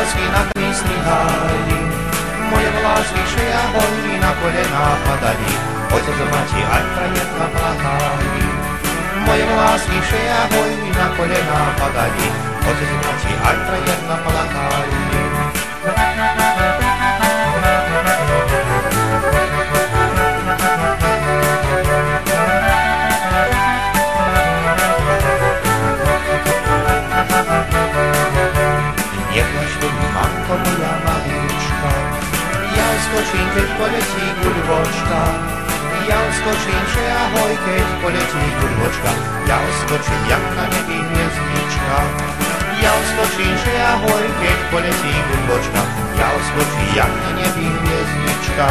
lásky na Kristi háji. Moje lásky šeja hojní na kolená padají, otec mati aj trajetna plakají. Moje lásky šeja hojní na kolená padají, otec mati aj trajetna plakají. Mamko moja malička, ja uskočím, keď poletí guľvočka. Ja uskočím, že ahoj, keď poletí guľvočka. Ja uskočím, jak na nebi hviezdička. Ja uskočím, že ahoj, keď poletí guľvočka. Ja uskočím, jak na nebi hviezdička.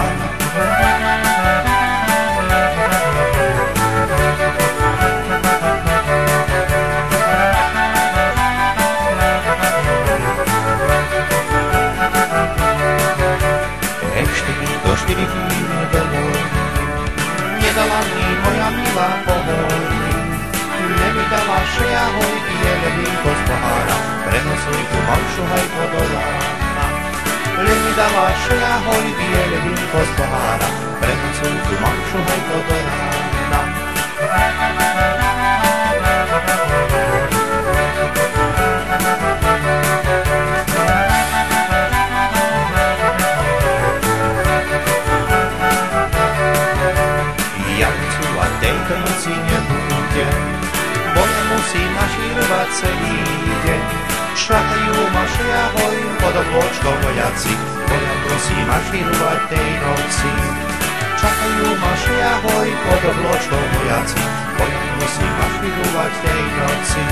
Nedala mi moja milá pohoj, nevydala šeja hojky, je víko z pohára, prenosuj tu malšu hajko do rána. Nevydala šeja hojky, je víko z pohára, prenosuj tu malšu hajko do rána. Tejto noci nebudem, bo ja musím mašírovať celý deň. Čakajú ma šeja hoj pod obločkou vojaci, bo ja musím mašírovať tej noci. Čakajú ma šeja hoj pod obločkou vojaci, bo ja musím mašírovať tej noci.